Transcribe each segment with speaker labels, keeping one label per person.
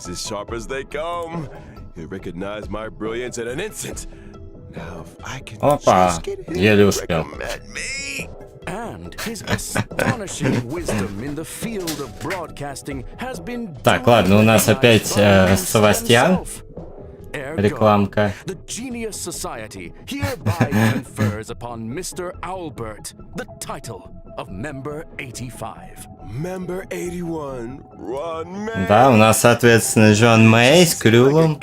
Speaker 1: He's as sharp as they come. He'll recognize my brilliance in an instant. Now, if I can just get him to recommend me.
Speaker 2: And his astonishing wisdom in the field of broadcasting has been.
Speaker 3: Так, ладно, у нас опять Севастьян. Рекламка.
Speaker 2: The Genius Society hereby confers upon Mr. Albert the title of Member 85.
Speaker 1: Member 81, Ron May.
Speaker 3: Да, у нас, соответственно, Джон Мэй с Крюлом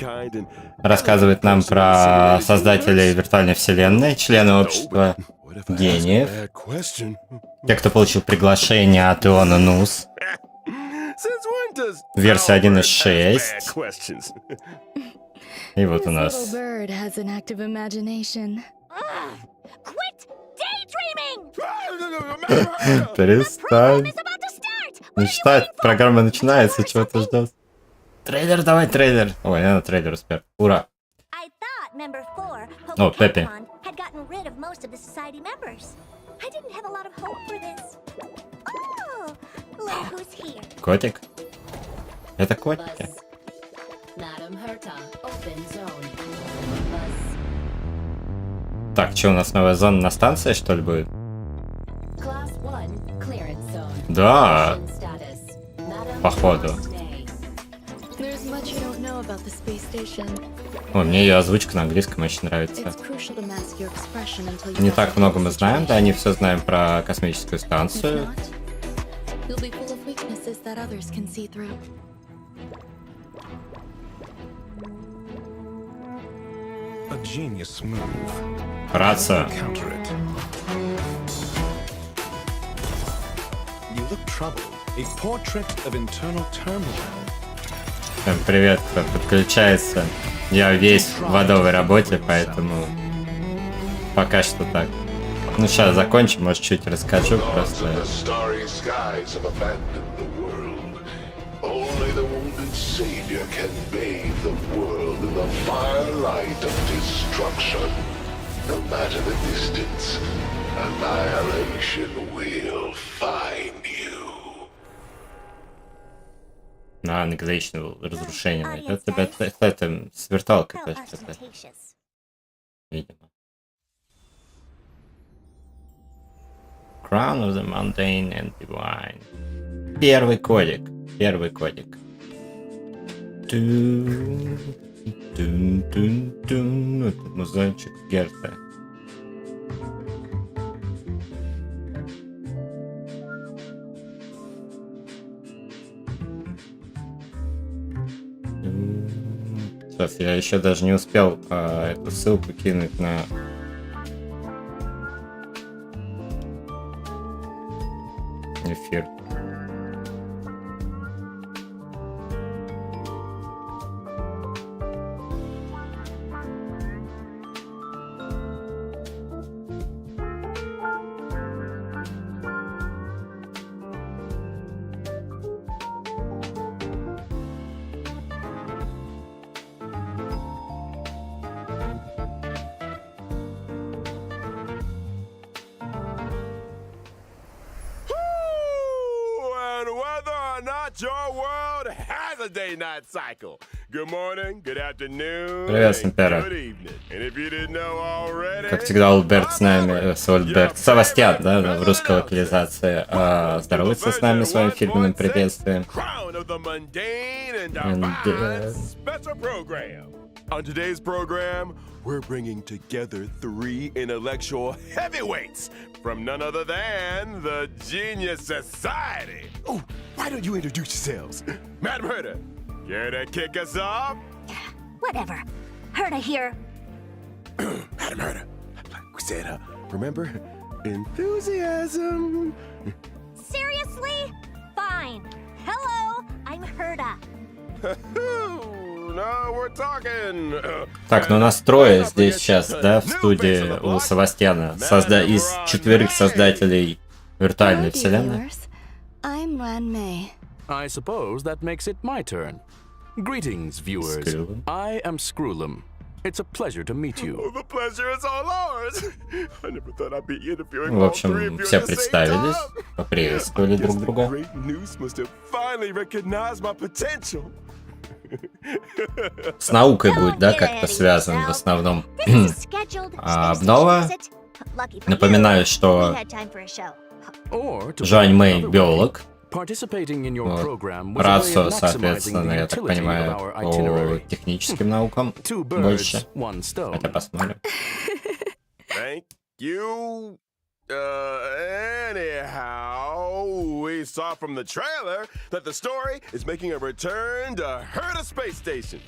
Speaker 3: рассказывает нам про создателей виртуальной вселенной, члены общества гениев, те, кто получил приглашение от Иона Нус, версия 1.6. И вот у нас. Перестань. Мечтать, программа начинается, чего ты ждал? Трейлер, давай трейлер. Ой, надо трейлер успел. Ура. О, Пеппи. Котик? Это котики. Так, что у нас новая зона на станции, что ли, будет? Да. Походу. О, мне ее озвучка на английском очень нравится. Не так много мы знаем, да, не все знаем про космическую станцию. Братца. Всем привет, кто подключается. Я весь в адовой работе, поэтому пока что так. Ну сейчас закончим, может чуть расскажу просто. На annihilation, разрушение. Это тебя это с виртуалкой тоже что-то. Видимо. Crown of the Mundane and Divine. Первый кодик. Первый кодик. Это музончик Герта. Сейчас, я еще даже не успел эту ссылку кинуть на... эфир.
Speaker 1: Your world has a day-night cycle. Good morning, good afternoon,
Speaker 3: Привет, Симпера. Как всегда, Альберт с нами, Севастьян, да, в русской локализации, здоровается с нами своим фирменным приветствием.
Speaker 1: On today's program, we're bringing together 3 intellectual heavyweights from none other than the Genius Society. Oh, why don't you introduce yourselves? Madam Herta, care to kick us off?
Speaker 4: Whatever. Herta here.
Speaker 1: Madam Herta, we said, remember, enthusiasm.
Speaker 4: Seriously? Fine. Hello, I'm Herta.
Speaker 3: Так, ну нас трое здесь сейчас, да, в студии у Севастьяна, из 4 создателей виртуальной вселенной.
Speaker 2: I suppose that makes it my turn. Greetings, viewers. I am Screwlum. It's a pleasure to meet you.
Speaker 1: The pleasure is all ours. I never thought I'd be interviewing
Speaker 3: В общем, все представились, поприветствовали друг друга. С наукой будет, да, как-то связан в основном. Обнова. Напоминаю, что Жуань Мэй биолог. Рацио, соответственно, я так понимаю, по техническим наукам больше. Хотя посмотрим.
Speaker 1: Thank you. Anyhow, we saw from the trailer that the story is making a return to Herta Space Station.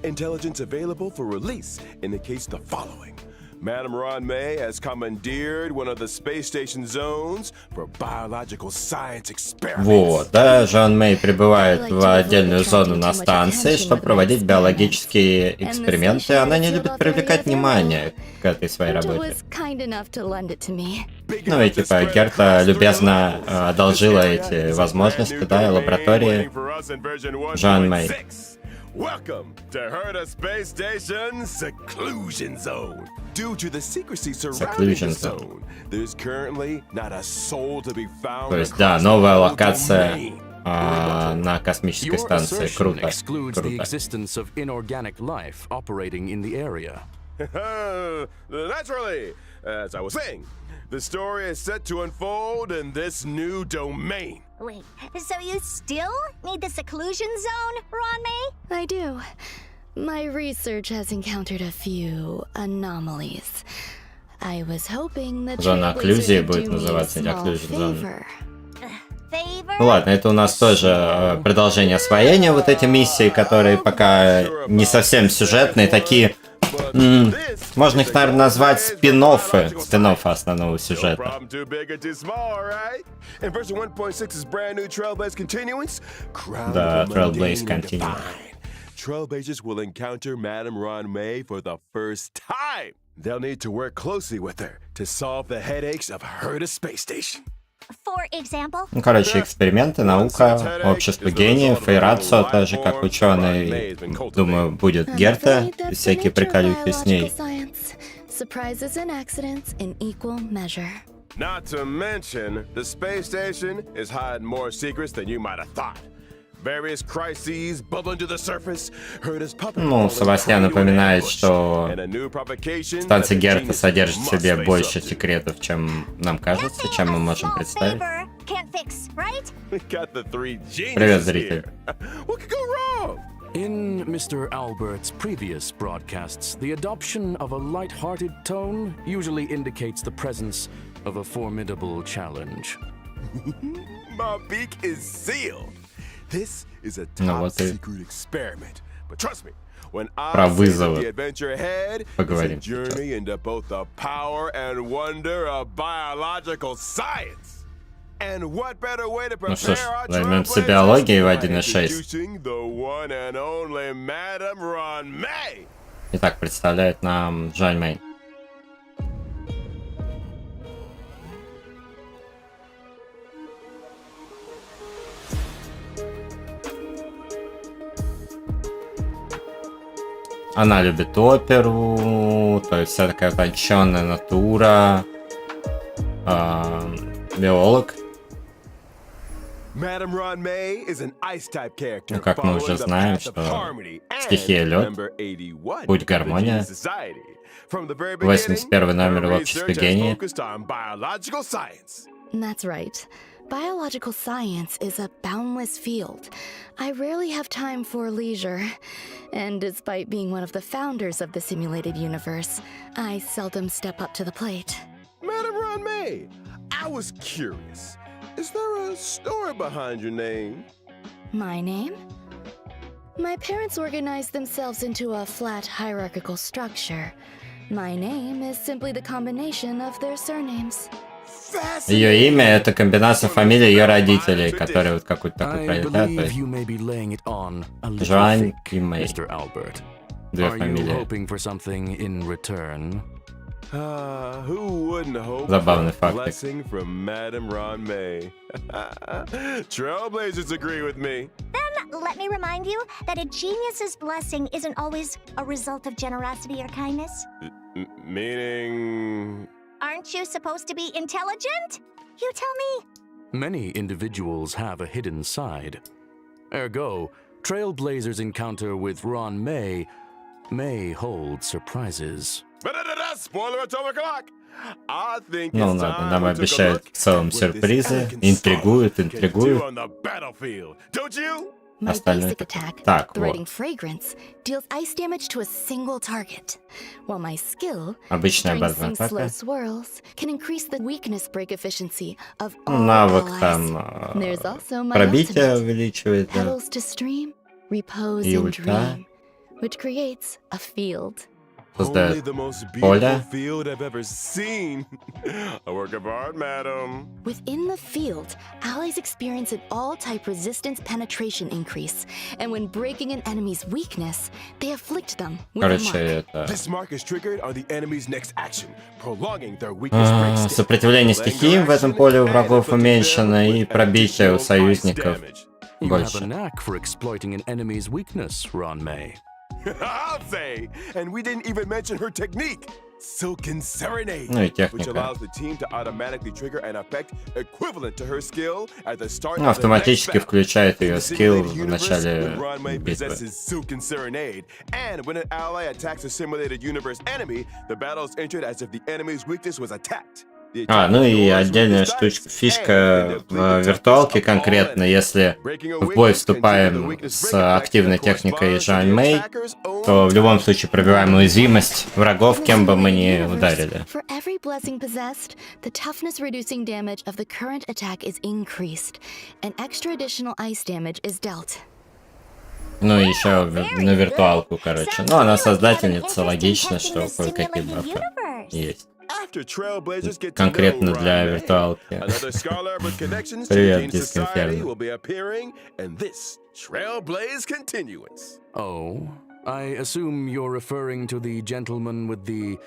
Speaker 1: Intelligence available for release indicates the following. Madam Ron May has commandeered one of the space station zones for biological science experiments.
Speaker 3: Вот, да, Жан Мэй прибывает в отдельную зону на станции, чтобы проводить биологические эксперименты. Она не любит привлекать внимание к этой своей работе. Ну и типа Герта любезно одолжила эти возможности, да, лаборатории Жан Мэй.
Speaker 1: Welcome to Herta Space Station's Seclusion Zone. Due to the secrecy surrounding the zone, there's currently not a soul to be found.
Speaker 3: То есть, да, новая локация на космической станции. Круто.
Speaker 1: Naturally, as I was saying, the story is set to unfold in this new domain.
Speaker 4: Wait, so you still need the seclusion zone, Ron May?
Speaker 5: I do. My research has encountered a few anomalies. I was hoping that
Speaker 3: Зона окклюзии будет называться, окклюзия зона.
Speaker 4: Favor?
Speaker 3: Ну ладно, это у нас тоже продолжение освоения, вот эти миссии, которые пока не совсем сюжетные, такие... можно их, наверное, назвать спин-оффы основного сюжета. Да, Trailblaze Continuance.
Speaker 1: Trailblazers will encounter Madam Ron May for the first time. They'll need to work closely with her to solve the headaches of Herta Space Station.
Speaker 4: For example?
Speaker 3: Ну, короче, эксперименты, наука, общество гениев и рацио, тоже как ученый, думаю, будет Герта, и всякие приколюхи с ней.
Speaker 1: Not to mention, the space station is hiding more secrets than you might have thought. Various crises bubbling to the surface.
Speaker 3: Ну, Себастьян напоминает, что станция Герта содержит в себе больше секретов, чем нам кажется, чем мы можем представить. Привет, зритель.
Speaker 2: In Mr. Albert's previous broadcasts, the adoption of a light-hearted tone usually indicates the presence of a formidable challenge.
Speaker 1: My beak is sealed. This is a top secret experiment. But trust me, when I say the adventure ahead, it's a journey into both the power and wonder of biological science. And what better way to prepare our
Speaker 3: займемся биологией в 1.6.
Speaker 1: introducing the one and only Madam Ron May.
Speaker 3: Итак, представляет нам Жан Мэй. Она любит оперу, то есть вся такая утонченная натура, биолог. Ну, как мы уже знаем, что стихия лед, путь гармония, 81 номер в обществе гениев.
Speaker 5: That's right. Biological science is a boundless field. I rarely have time for leisure. And despite being one of the founders of the simulated universe, I seldom step up to the plate.
Speaker 1: Madam Ron May, I was curious. Is there a story behind your name?
Speaker 5: My name? My parents organized themselves into a flat hierarchical structure. My name is simply the combination of their surnames.
Speaker 3: Ее имя — это комбинация фамилий ее родителей, которые вот какую-то такую пролетают. Жуань и Мэй. Две фамилии. Забавный факт.
Speaker 1: Trailblazers agree with me.
Speaker 4: Then let me remind you that a genius's blessing isn't always a result of generosity or kindness.
Speaker 1: Meaning...
Speaker 4: Aren't you supposed to be intelligent? You tell me.
Speaker 2: Many individuals have a hidden side. Ergo, Trailblazer's encounter with Ron may hold surprises.
Speaker 1: Spoiler at 12 o'clock. I think
Speaker 3: Ну
Speaker 1: it's
Speaker 3: ладно,
Speaker 1: time
Speaker 3: нам
Speaker 1: we took a
Speaker 3: обещают
Speaker 1: look
Speaker 3: в целом
Speaker 1: at what this
Speaker 3: сюрпризы.
Speaker 1: elegant
Speaker 3: Интригуют,
Speaker 1: star can do
Speaker 3: интригуют.
Speaker 1: on the battlefield. Don't you?
Speaker 5: My
Speaker 3: Остальное
Speaker 5: basic attack,
Speaker 3: Так,
Speaker 5: Threading
Speaker 3: вот.
Speaker 5: Fragrance, deals ice damage to a single target, while my skill,
Speaker 3: Обычная
Speaker 5: String
Speaker 3: базовая
Speaker 5: Sing Slow
Speaker 3: атака.
Speaker 5: Swirls, can increase the weakness break efficiency of all
Speaker 3: Навык
Speaker 5: allies.
Speaker 3: там
Speaker 5: There's also my
Speaker 3: пробитие
Speaker 5: ultimate,
Speaker 3: увеличивает, да.
Speaker 5: Petals to Stream, Repose
Speaker 3: И
Speaker 5: and
Speaker 3: ульта.
Speaker 5: Dream, which creates a field.
Speaker 1: Only
Speaker 3: Создает
Speaker 1: the most
Speaker 3: поле.
Speaker 1: beautiful field I've ever seen. A work of art, madam.
Speaker 5: Within the field, allies experience an all-type resistance penetration increase, and when breaking an enemy's weakness, they afflict them with a
Speaker 3: Короче,
Speaker 5: mark.
Speaker 3: это...
Speaker 1: This mark is triggered on the enemy's next action, prolonging their weakness break state.
Speaker 3: Сопротивление стихиям в этом поле у врагов уменьшено, и пробитие у союзников
Speaker 2: You have a
Speaker 3: больше.
Speaker 2: knack for exploiting an enemy's weakness, Ron May.
Speaker 1: I'll say, and we didn't even mention her technique, Silken Serenade,
Speaker 3: Ну и
Speaker 1: which
Speaker 3: техника.
Speaker 1: allows the team to automatically trigger an effect equivalent to her skill at the start
Speaker 3: Ну,
Speaker 1: of the next
Speaker 3: автоматически
Speaker 1: battle.
Speaker 3: включает
Speaker 1: In
Speaker 3: ее
Speaker 1: the
Speaker 3: скилл
Speaker 1: simulated
Speaker 3: в
Speaker 1: universe,
Speaker 3: начале
Speaker 1: when Ron May
Speaker 3: битвы.
Speaker 1: possesses Silken Serenade, and when an ally attacks a simulated universe enemy, the battle is entered as if the enemy's weakness was attacked.
Speaker 3: Ну и отдельная штучка, фишка в виртуалке конкретно, если в бой вступаем с активной техникой Жан Мэй, то в любом случае пробиваем уязвимость врагов, кем бы мы ни ударили.
Speaker 5: For every blessing possessed, the toughness reducing damage of the current attack is increased, and extra additional ice damage is dealt.
Speaker 3: Ну и еще на виртуалку, короче. Ну, она создательница, логично, что кое-какие бафы есть. Конкретно для виртуалки. Привет, Дискорд-сервер.
Speaker 2: Oh, I assume you're referring to the gentleman with the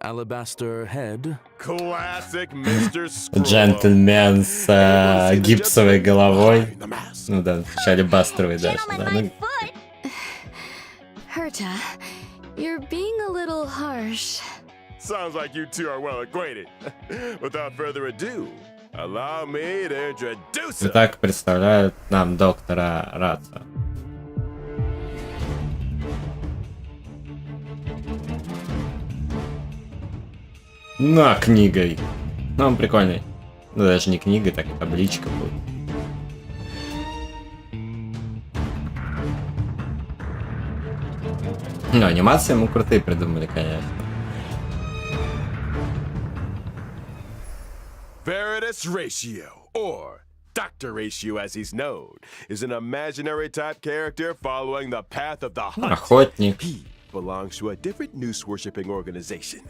Speaker 2: alabaster head?
Speaker 1: Classic Mr. Scroll.
Speaker 3: Джентльмен с гипсовой головой. Ну да, вначале бастровый даже, да. Ну,
Speaker 5: Herta, you're being a little harsh.
Speaker 1: Sounds like you two are well acquainted. Without further ado, allow me to introduce her.
Speaker 3: Итак, представляют нам доктора Раца. На, книгой. Ну, он прикольный. Ну, даже не книга, так и табличка будет. Ну, анимации ему крутые придумали, конечно.
Speaker 1: Veritas Ratio, or Dr. Ratio as he's known, is an imaginary type character following the path of the hunt.
Speaker 3: Охотник.
Speaker 1: He belongs to a different noose-worshipping organization,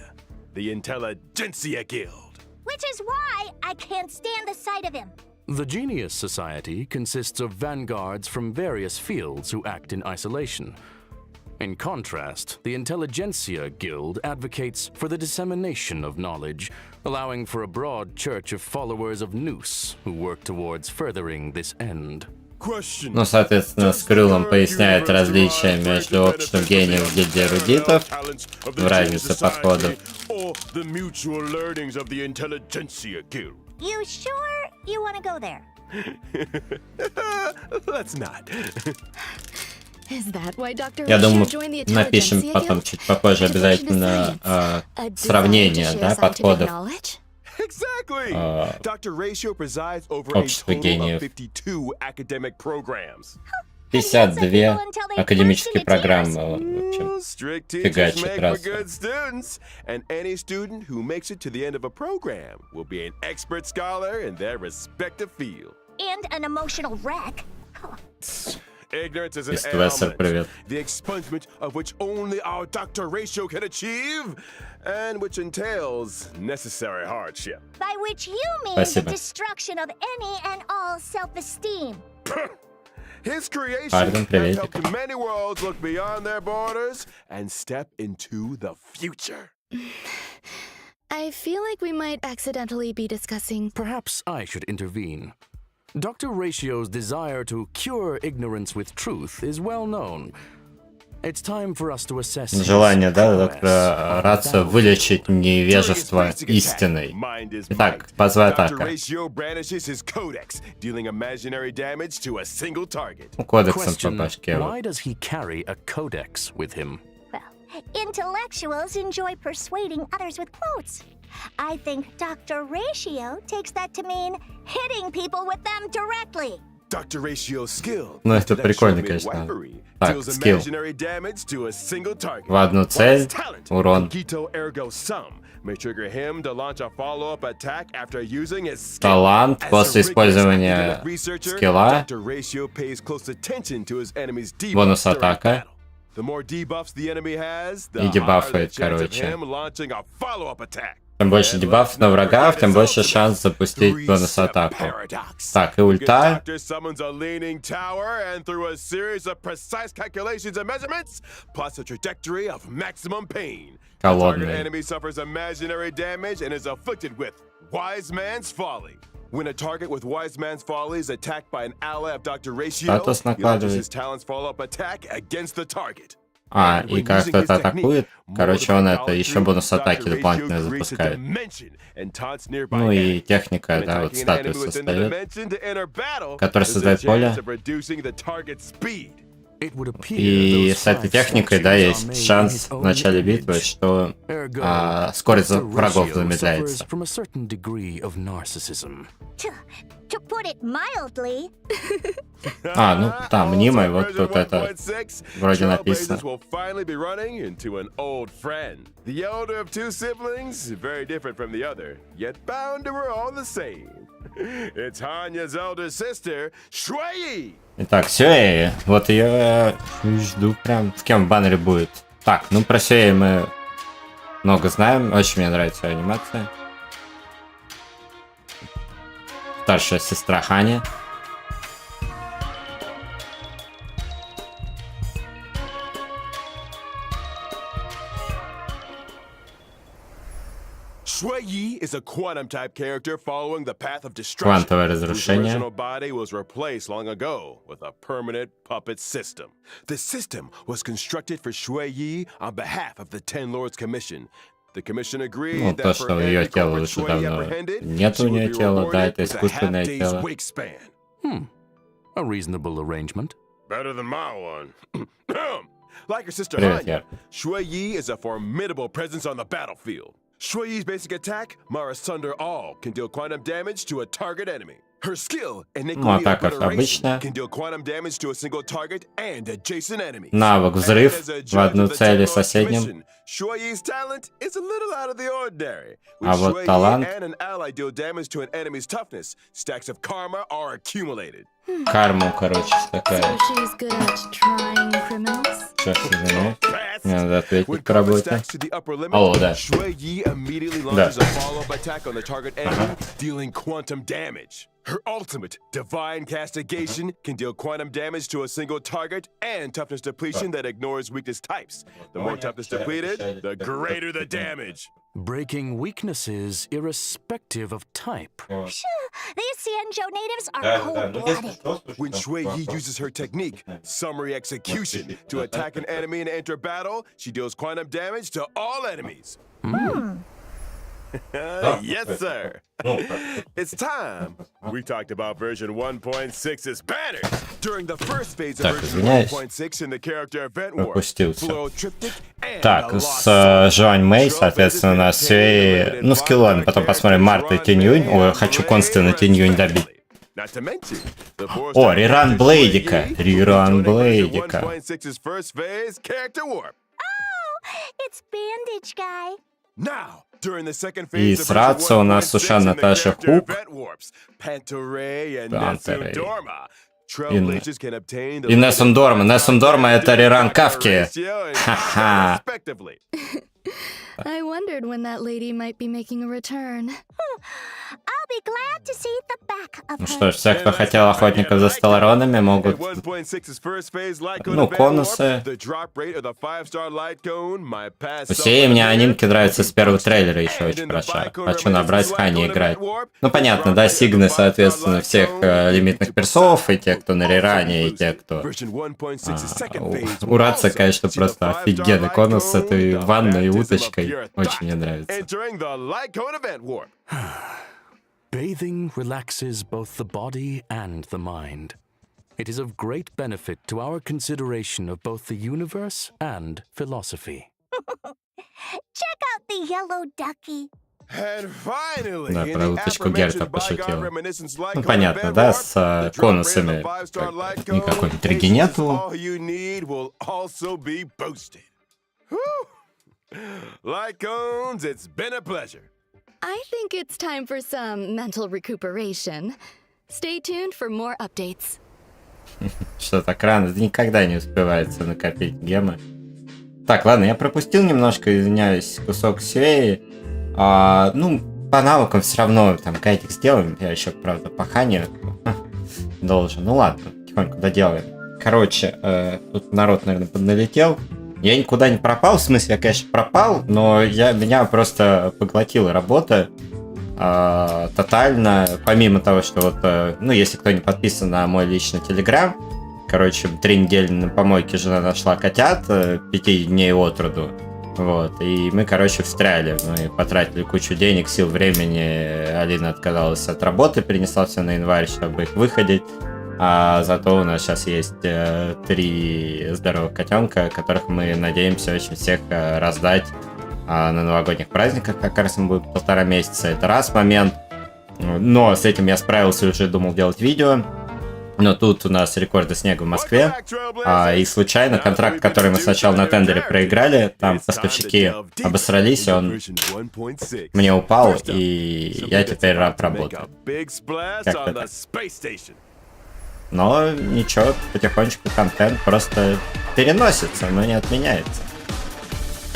Speaker 1: the Intelligentsia Guild.
Speaker 4: Which is why I can't stand the sight of him.
Speaker 2: The Genius Society consists of vanguards from various fields who act in isolation. In contrast, the Intelligentsia Guild advocates for the dissemination of knowledge, allowing for a broad church of followers of Noose who work towards furthering this end.
Speaker 1: Question.
Speaker 3: Ну, соответственно, с Крылом поясняет различия между обществом гениев гильдии эрудитов, в разнице подходов.
Speaker 4: You sure you want to go there?
Speaker 1: Let's not.
Speaker 5: Is that why Dr.
Speaker 3: Я думаю,
Speaker 5: Ratio joined the
Speaker 3: напишем
Speaker 5: Intelligentsia
Speaker 3: потом
Speaker 5: Guild?
Speaker 3: чуть попозже
Speaker 5: A devotion to
Speaker 3: обязательно
Speaker 5: science, a desire
Speaker 3: сравнение,
Speaker 5: to share
Speaker 3: да,
Speaker 5: scientific
Speaker 3: подходов.
Speaker 5: knowledge?
Speaker 1: Exactly. Dr. Ratio presides over a
Speaker 3: Общество
Speaker 1: total
Speaker 3: гениев.
Speaker 1: of 52 academic programs.
Speaker 3: 52 академические программы, в общем,
Speaker 1: Strict teachers
Speaker 3: фигачит
Speaker 1: make for
Speaker 3: раз.
Speaker 1: good students, and any student who makes it to the end of a program will be an expert scholar in their respective field.
Speaker 4: And an emotional wreck.
Speaker 1: Ignorance is an
Speaker 3: Иствессер,
Speaker 1: ailment,
Speaker 3: привет.
Speaker 1: the expungement of which only our Dr. Ratio can achieve, and which entails necessary hardship.
Speaker 4: By which you mean
Speaker 3: Спасибо.
Speaker 4: the destruction of any and all self-esteem.
Speaker 1: His creation
Speaker 3: Pardon,
Speaker 1: has
Speaker 3: приветик.
Speaker 1: helped many worlds look beyond their borders and step into the future.
Speaker 5: I feel like we might accidentally be discussing.
Speaker 2: Perhaps I should intervene. Dr. Ratio's desire to cure ignorance with truth is well known. It's time for us to assess
Speaker 3: Желание, да, доктора Рацио вылечить невежество истиной. Итак, базовая атака. Кодексом по башке.
Speaker 2: Why does he carry a codex with him?
Speaker 4: Well, intellectuals enjoy persuading others with quotes. I think Dr. Ratio takes that to mean hitting people with them directly.
Speaker 1: Dr. Ratio's skill.
Speaker 3: Ну, это прикольно, конечно. Так, скилл. В одну цель, урон. Талант после использования скилла. Бонус атака. И дебафает, короче. Чем больше дебафов на врагов, тем больше шанс запустить бонус-атаку. Так, и ульта. Колодный.
Speaker 1: When a target with Wise Man's Folly is attacked by an ally of Dr. Ratio,
Speaker 3: Статус
Speaker 1: he launches
Speaker 3: накладывает.
Speaker 1: his talent's follow-up attack against the target.
Speaker 3: А, и как кто-то атакует, короче, он это еще бонус атаки дополнительно запускает. Ну и техника, да, вот статус создает, который создает поле. И с этой техникой, да, есть шанс в начале битвы, что скорость врагов замедляется.
Speaker 4: To put it mildly.
Speaker 3: А, ну там, мнимый, вот тут это вроде написано. Итак, Сюэй, вот ее жду прям. С кем в баннере будет? Так, ну про Сюэй мы много знаем, очень мне нравится анимация. Старшая сестра Хани.
Speaker 1: Shui Yi is a quantum type character following the path of destruction.
Speaker 3: Квантовое разрушение.
Speaker 1: His original body was replaced long ago with a permanent puppet system. The system was constructed for Shui Yi on behalf of the Ten Lords Commission. The commission agreed
Speaker 3: Ну, то,
Speaker 1: that
Speaker 3: что
Speaker 1: for
Speaker 3: ее
Speaker 1: every
Speaker 3: тело
Speaker 1: corporate
Speaker 3: уже
Speaker 1: Shui
Speaker 3: давно
Speaker 1: apprehended,
Speaker 3: нет
Speaker 1: she
Speaker 3: у
Speaker 1: would
Speaker 3: нее
Speaker 1: be
Speaker 3: тела, да,
Speaker 1: rewarded
Speaker 3: это
Speaker 1: with a
Speaker 3: искусственное
Speaker 1: half-day's
Speaker 3: тело.
Speaker 1: wingspan.
Speaker 2: A reasonable arrangement.
Speaker 1: Better than my one. Like her sister
Speaker 3: Привет,
Speaker 1: Hanya,
Speaker 3: Яр.
Speaker 1: Shui Yi is a formidable presence on the battlefield. Shui Yi's basic attack, Mara Sunder All, can deal quantum damage to a target enemy. Her skill,
Speaker 3: Ну, атака обычная.
Speaker 1: can deal quantum damage to a single target and adjacent enemies.
Speaker 3: Навык взрыв в одну цель и соседним.
Speaker 1: Shui Yi's talent is a little out of the ordinary.
Speaker 3: А
Speaker 1: When
Speaker 3: вот
Speaker 1: Shui Yi
Speaker 3: талант.
Speaker 1: and an ally deal damage to an enemy's toughness, stacks of karma are accumulated.
Speaker 3: Карму, короче,
Speaker 5: So
Speaker 3: такая.
Speaker 5: she's good at trying criminals?
Speaker 3: Сейчас, извини. Мне надо ответить по работе. Алло, да.
Speaker 1: Shui Yi immediately
Speaker 3: Да.
Speaker 1: launches a follow-up attack on the target enemy, dealing quantum damage. Her ultimate, Divine Castigation, can deal quantum damage to a single target and toughness depletion that ignores weakness types. The more toughness depleted, the greater the damage.
Speaker 2: Breaking weaknesses irrespective of type.
Speaker 4: These Xianzhou natives are cold-blooded.
Speaker 1: When Shui Yi uses her technique, Summary Execution, to attack an enemy and enter battle, she deals quantum damage to all enemies. Yes, sir. It's time. We talked about version 1.6's banners during the first phase of
Speaker 3: Так,
Speaker 1: version
Speaker 3: извиняюсь.
Speaker 1: 1.6 in the character event war.
Speaker 3: Пропустился.
Speaker 1: Flow Triptych and
Speaker 3: Так,
Speaker 1: the
Speaker 3: с
Speaker 1: Lost
Speaker 3: Жуань Мэй, соответственно, у нас Сюэй, ну, скиллами, потом посмотрим Марта и Тинь-Юнь. Ой, хочу константно Тинь-Юнь добить.
Speaker 1: Not to mention, the four
Speaker 3: О,
Speaker 1: star
Speaker 3: реран
Speaker 1: characters
Speaker 3: Блейдика.
Speaker 1: will be
Speaker 3: Реран
Speaker 1: during version
Speaker 3: Блейдика.
Speaker 1: 1.6's first phase character warp.
Speaker 4: Oh, it's Bandage Guy.
Speaker 1: Now, during the second
Speaker 3: И
Speaker 1: phase of
Speaker 3: с Рацио у нас
Speaker 1: version
Speaker 3: Сушан
Speaker 1: 1.6 in the
Speaker 3: Наташа
Speaker 1: character
Speaker 3: Хук.
Speaker 1: event warps, Pantarei and
Speaker 3: Pantarei.
Speaker 1: Nessundorma. Trailblazers can obtain the
Speaker 3: И Несундорма. Несундорма это реран Кавки.
Speaker 1: ratio and
Speaker 3: Ха-ха.
Speaker 1: respectively.
Speaker 5: I wondered when that lady might be making a return.
Speaker 4: I'll be glad to see the back of
Speaker 3: Ну
Speaker 4: her.
Speaker 3: что ж, все, кто хотел охотников за стелларонами, могут... Ну, конусы. Все мне анимки нравятся с первого трейлера еще очень хорошо. Хочу набрать Хани играть. Ну, понятно, да, сигны, соответственно, всех лимитных персов, и те, кто на реране, и те, кто... У Раца, конечно, просто офигенный конус с этой ванной и уточкой. Очень мне нравится.
Speaker 2: Bathing relaxes both the body and the mind. It is of great benefit to our consideration of both the universe and philosophy.
Speaker 4: Check out the yellow ducky.
Speaker 3: Да, про уточку Герта пошутил. Ну, понятно, да, с конусами никакой интриги нету.
Speaker 5: I think it's time for some mental recuperation. Stay tuned for more updates.
Speaker 3: Что так рано? Никогда не успевается накопить гемы. Так, ладно, я пропустил немножко, извиняюсь, кусок серии. Ну, по навыкам все равно там кайтик сделаем. Я еще, правда, по хане должен. Ну ладно, потихоньку доделаем. Короче, тут народ, наверное, подналетел. Я никуда не пропал, в смысле, я, конечно, пропал, но меня просто поглотила работа тотально. Помимо того, что вот, ну, если кто не подписан на мой личный телеграм, короче, 3 недели на помойке жена нашла котят, 5 дней от роду, вот, и мы, короче, встряли, мы потратили кучу денег, сил, времени, Алина отказалась от работы, перенесла все на январь, чтобы их выходить. А зато у нас сейчас есть 3 здоровых котенка, которых мы надеемся очень всех раздать на новогодних праздниках. Как раз им будет 1,5 месяца. Это раз момент. Но с этим я справился и уже думал делать видео. Но тут у нас рекорды снега в Москве. И случайно контракт, который мы сначала на тендере проиграли, там поставщики обосрались, он мне упал, и я теперь раб работаю. Как-то так. Но ничего, потихонечку контент просто переносится, но не отменяется.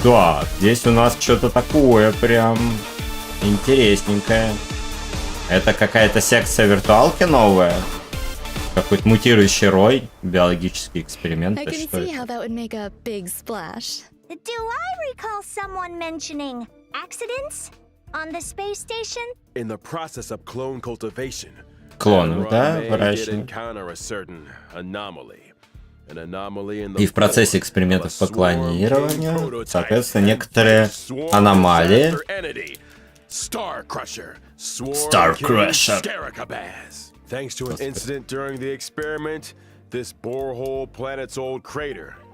Speaker 3: Так, здесь у нас что-то такое прям интересненькое. Это какая-то секция виртуалки новая? Какой-то мутирующий рой, биологические эксперименты, что это?
Speaker 4: Do I recall someone mentioning accidents on the space station?
Speaker 1: In the process of clone cultivation.
Speaker 3: Клонов, да, выращивают. И в процессе экспериментов по клонированию, соответственно, некоторые аномалии. Starcrusher.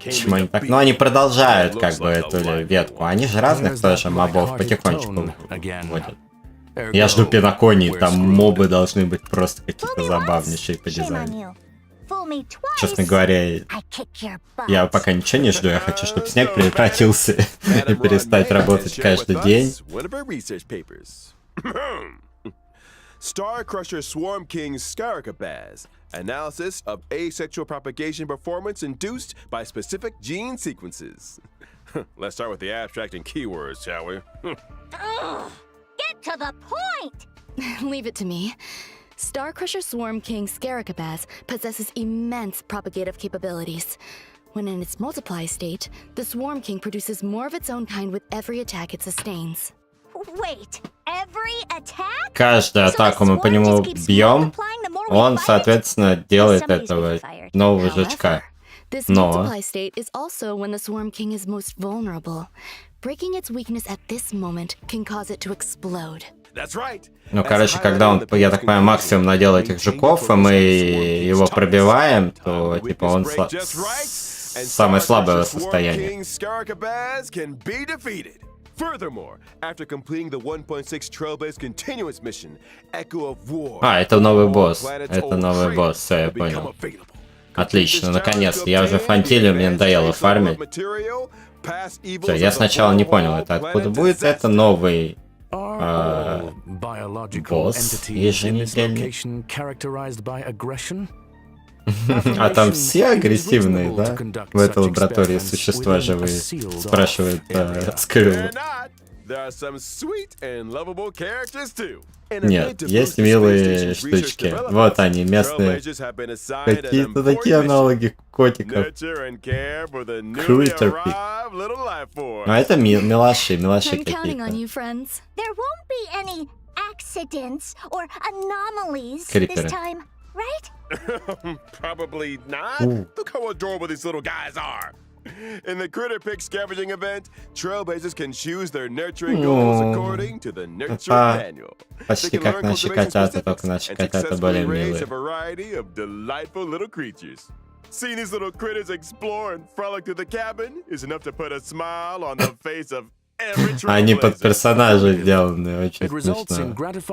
Speaker 3: Почему они так? Ну, они продолжают как бы эту ветку. Они же разных тоже мобов потихонечку вводят. Я жду пиноконий, там мобы должны быть просто какие-то забавнейшие по дизайну. Честно говоря, я пока ничего не жду, я хочу, чтобы снег прекратился и перестать работать каждый день.
Speaker 1: Starcrusher Swarm King's Scaricabaz. Analysis of asexual propagation performance induced by specific gene sequences. Let's start with the abstract and keywords, shall we?
Speaker 4: Get to the point!
Speaker 5: Leave it to me. Starcrusher Swarm King Scaricabaz possesses immense propagative capabilities. When in its multiply state, the Swarm King produces more of its own kind with every attack it sustains.
Speaker 4: Wait, every attack?
Speaker 3: Каждую атаку мы по нему бьем, он, соответственно, делает этого нового жучка.
Speaker 5: This
Speaker 3: Но
Speaker 5: multiply state is also when the Swarm King is most vulnerable. Breaking its weakness at this moment can cause it to explode.
Speaker 3: ну, короче, когда он, я так понимаю, максимум надел этих жуков, и мы его пробиваем, то, типа, он самое слабое состояние.
Speaker 1: Furthermore, after completing the 1.6 Trailblaze continuous mission, Echo of War.
Speaker 3: Это новый босс. Это новый босс, все, я понял. Отлично, наконец-то. Я уже фантилию, мне надоело фармить. Все, я сначала не понял, это откуда будет. Это новый босс еженедельный. А там все агрессивные, да? В этой лаборатории существа живые, спрашивает Скрилл.
Speaker 1: There are some sweet and lovable characters too.
Speaker 3: Нет, есть милые штучки. Вот они, местные. Какие-то такие аналоги котиков. Круитерпик. А это милаши
Speaker 5: I'm counting on
Speaker 3: какие-то.
Speaker 5: you, friends.
Speaker 4: There won't be any accidents or anomalies
Speaker 3: Creeper.
Speaker 4: this time, right?
Speaker 1: Probably not. Look how adorable these little guys are. In the Critter Pick scavenging event, trailblazers can choose their nurturing goals according to the nurture manual.
Speaker 3: Почти как наши котята, только наши котята более милые.
Speaker 1: A variety of delightful little creatures. Seeing these little critters explore and frolic through the cabin is enough to put a smile on the face of every trailblazer.
Speaker 3: Они под персонажей сделаны, очень смешно.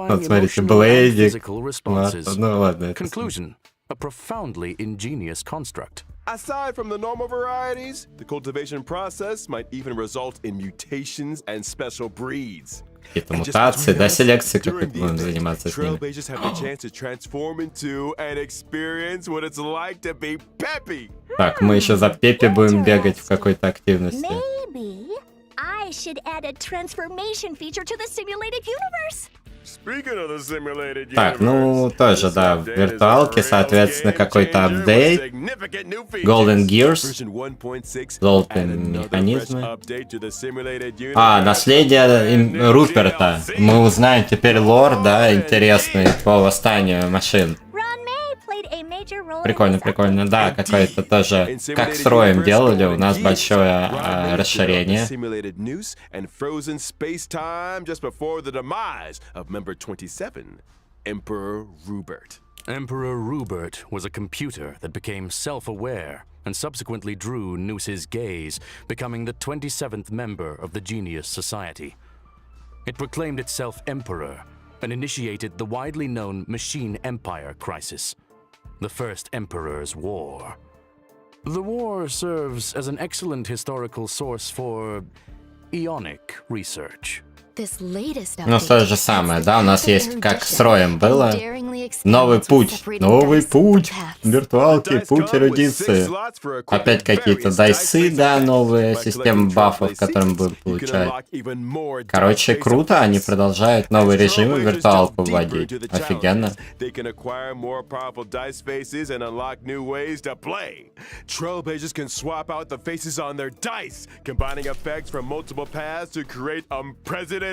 Speaker 3: Вот смотрите, Блейдик. Ну ладно, это...
Speaker 2: Conclusion: a profoundly ingenious construct.
Speaker 1: Aside from the normal varieties, the cultivation process might even result in mutations and special breeds.
Speaker 3: Какие-то мутации, да, селекции, как это будем заниматься с ними.
Speaker 1: Trailblazers have the chance to transform into and experience what it's like to be Peppy.
Speaker 3: Так, мы еще за Пеппи будем бегать в какой-то активности.
Speaker 4: Maybe I should add a transformation feature to the simulated universe.
Speaker 1: Speaking of the simulated
Speaker 3: Так, ну, тоже, да, в виртуалке, соответственно, какой-то апдейт. Golden Gears. Золотые механизмы. А, наследие Руперта. Мы узнаем теперь лор, да, интересный по восстанию машин. Прикольно, прикольно, да, какое-то тоже, как с Роем делали, у нас большое расширение.
Speaker 2: Emperor Rupert was a computer that became self-aware and subsequently drew Noose's gaze, becoming the 27th member of the Genius Society. It proclaimed itself Emperor and initiated the widely known Machine Empire crisis, the First Emperor's War. The war serves as an excellent historical source for Ionic research.
Speaker 3: Ну, то же самое, да, у нас есть, как с Роем было, новый путь, виртуалки, путь эрудиции. Опять какие-то дайсы, да, новые системы бафов, которые мы будем получать. Короче, круто, они продолжают новые режимы в виртуалку вводить. Офигенно.
Speaker 1: Trailblazers can swap out the faces on their dice, combining effects from multiple paths to create unprecedented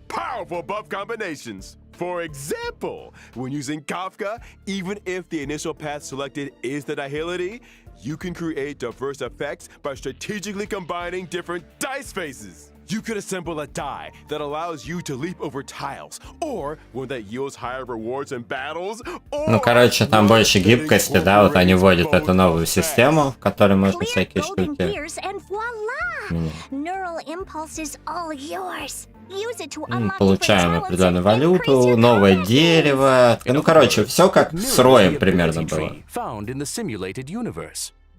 Speaker 1: powerful buff combinations. For example, when using Kafka, even if the initial path selected is the Nihility, you can create diverse effects by strategically combining different dice faces. You could assemble a die that allows you to leap over tiles, or one that yields higher rewards in battles, or...
Speaker 3: Ну, короче, там больше гибкости, да, вот они вводят эту новую систему, в которой можно всякие штуки. Получаем определенную валюту, новое дерево. Ну, короче, все как с Роем примерно было.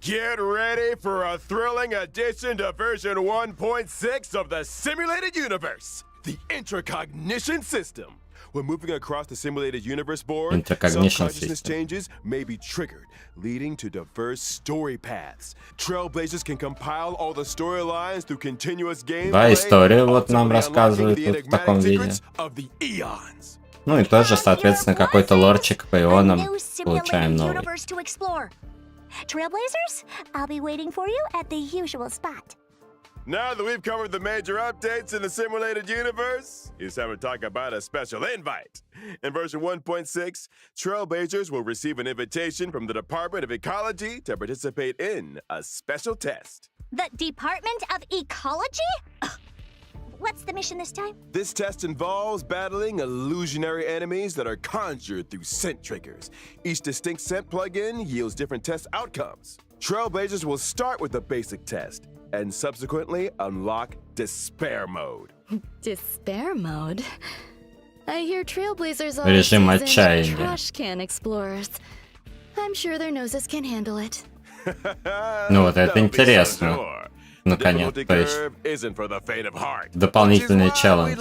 Speaker 1: Get ready for a thrilling addition to version 1.6 of the simulated universe, the Intracognition system. When moving across the simulated universe board, subconsciousness changes may be triggered, leading to diverse story paths. Trailblazers can compile all the storylines through continuous gameplay.
Speaker 3: Да, историю вот нам рассказывают вот в таком виде. Ну и тоже, соответственно, какой-то лорчик по ионам получаем новый.
Speaker 4: Trailblazers, I'll be waiting for you at the usual spot.
Speaker 1: Now that we've covered the major updates in the simulated universe, it's time to talk about a special invite. In version 1.6, Trailblazers will receive an invitation from the Department of Ecology to participate in a special test.
Speaker 4: The Department of Ecology? What's the mission this time?
Speaker 1: This test involves battling illusionary enemies that are conjured through scent triggers. Each distinct scent plugin yields different test outcomes. Trailblazers will start with the basic test and subsequently unlock Despair Mode.
Speaker 5: Despair Mode? I hear Trailblazers are
Speaker 3: Режим отчаяния.
Speaker 5: trash can explorers. I'm sure their noses can handle it.
Speaker 3: Ну вот это интересно. Наконец, то есть дополнительный челлендж.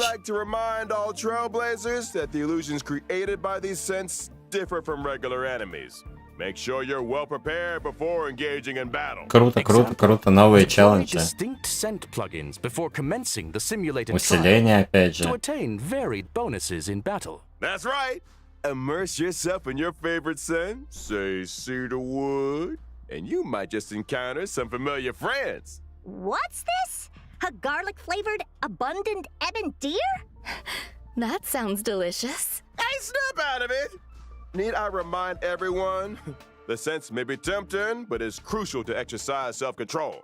Speaker 1: Make sure you're well prepared before engaging in battle.
Speaker 3: Круто, круто, круто. Новые челленджи.
Speaker 2: Distinct scent plugins before commencing the simulated
Speaker 3: Усиление, опять
Speaker 2: to
Speaker 3: же.
Speaker 2: attain varied bonuses in battle.
Speaker 1: That's right. Immerse yourself in your favorite scent, say cedarwood, and you might just encounter some familiar friends.
Speaker 4: What's this? A garlic-flavored, abundant ebon deer?
Speaker 5: That sounds delicious.
Speaker 1: Hey, snap out of it! Need I remind everyone? The scents may be tempting, but it's crucial to exercise self-control.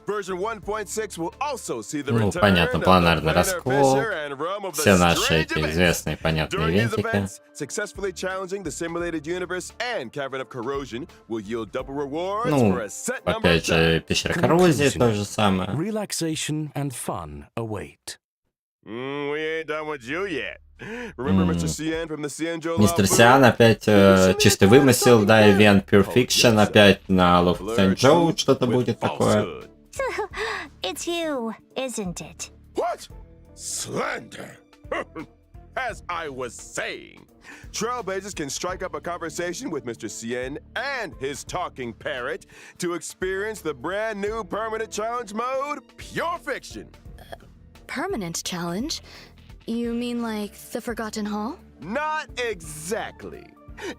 Speaker 1: Version 1.6 will also see the
Speaker 3: Ну,
Speaker 1: return
Speaker 3: понятно,
Speaker 1: of the
Speaker 3: планарный
Speaker 1: planner
Speaker 3: раскол.
Speaker 1: fisher and realm of the
Speaker 3: Все наши
Speaker 1: strange
Speaker 3: эти
Speaker 1: events.
Speaker 3: известные, понятные
Speaker 1: During these
Speaker 3: винтики.
Speaker 1: events, successfully challenging the simulated universe and cavern of corrosion will yield double rewards
Speaker 3: Ну,
Speaker 1: for a set number
Speaker 3: опять
Speaker 1: of
Speaker 3: же,
Speaker 1: times.
Speaker 3: пещера коррозии то же самое.
Speaker 2: Relaxation and fun await.
Speaker 1: We ain't done with you yet. Remember Mr. Cien from the Cienjo
Speaker 3: Мистер Сиан опять чистый вымысел, да, ивент Pure Fiction, опять на Love Сэнджоу что-то будет такое.
Speaker 4: It's you, isn't it?
Speaker 1: What? Slander! As I was saying, Trailblazers can strike up a conversation with Mr. Cien and his talking parrot to experience the brand new permanent challenge mode, Pure Fiction.
Speaker 5: Permanent challenge? You mean like the Forgotten Hall?
Speaker 1: Not exactly.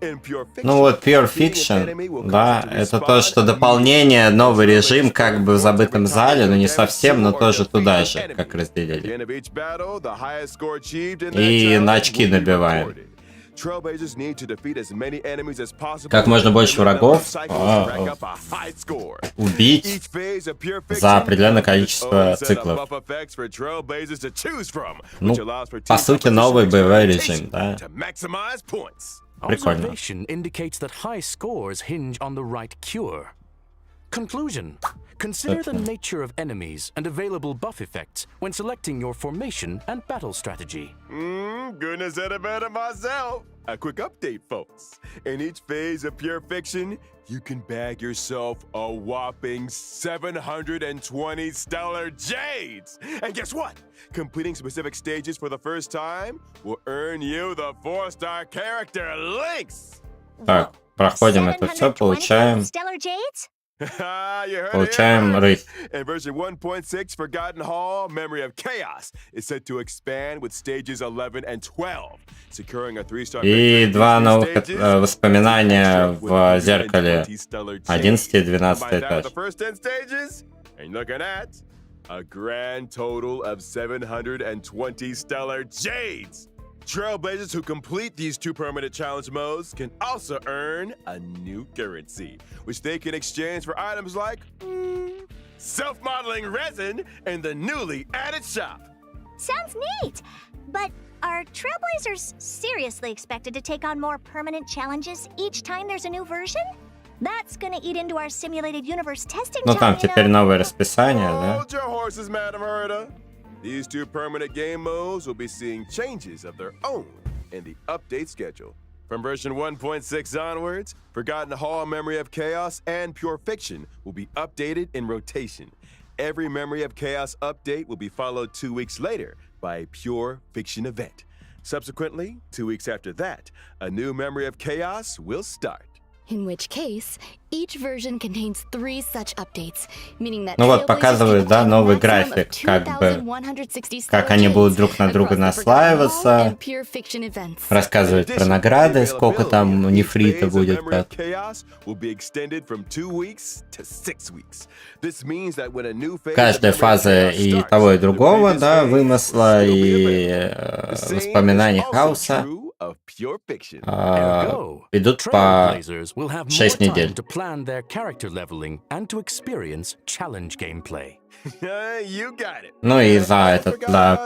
Speaker 1: In Pure Fiction,
Speaker 3: Ну вот Pure
Speaker 1: defeating an
Speaker 3: Fiction,
Speaker 1: enemy will
Speaker 3: да,
Speaker 1: cause you to
Speaker 3: это
Speaker 1: respawn
Speaker 3: то, что дополнение, новый режим, как бы в забытом зале, но не совсем, но тоже туда же, как разделили. И на очки набиваем. Как можно больше врагов убить за определенное количество циклов. Ну, по сути, новый боевой режим, да. Прикольно.
Speaker 2: Observation indicates that high scores hinge on the right cure. Conclusion. Consider the nature of enemies and available buff effects when selecting your formation and battle strategy.
Speaker 1: Goodness, said it better myself. A quick update, folks. In each phase of Pure Fiction, you can bag yourself a whopping 720 stellar jades. And guess what? Completing specific stages for the first time will earn you the 4-star character links.
Speaker 3: Так, проходим это все, получаем.
Speaker 4: Stellar Jades?
Speaker 3: Получаем рысь.
Speaker 1: In version 1.6, Forgotten Hall, Memory of Chaos is set to expand with stages 11 and 12, securing a 3-star
Speaker 3: И два новых воспоминания в зеркале 11 и 12 этаж.
Speaker 1: And looking at a grand total of 720 stellar jades. Trailblazers who complete these 2 permanent challenge modes can also earn a new currency, which they can exchange for items like self-modeling resin in the newly added shop.
Speaker 4: Sounds neat. But are Trailblazers seriously expected to take on more permanent challenges each time there's a new version? That's gonna eat into our simulated universe testing
Speaker 3: Ну там
Speaker 4: time,
Speaker 3: теперь новое расписание, да?
Speaker 1: Hold your horses, Madam Herda. These 2 permanent game modes will be seeing changes of their own in the update schedule. From version 1.6 onwards, Forgotten Hall, Memory of Chaos, and Pure Fiction will be updated in rotation. Every Memory of Chaos update will be followed 2 weeks later by a Pure Fiction event. Subsequently, 2 weeks after that, a new Memory of Chaos will start.
Speaker 5: In which case, each version contains 3 such updates, meaning that
Speaker 3: Ну вот показывают, да, новый график, как бы, как они будут друг на друга наслаиваться, рассказывают про награды, сколько там нефрита будет. Каждая фаза и того, и другого, да, вымысла и воспоминаний хаоса идут по 6 недель. Ну и за этот, да,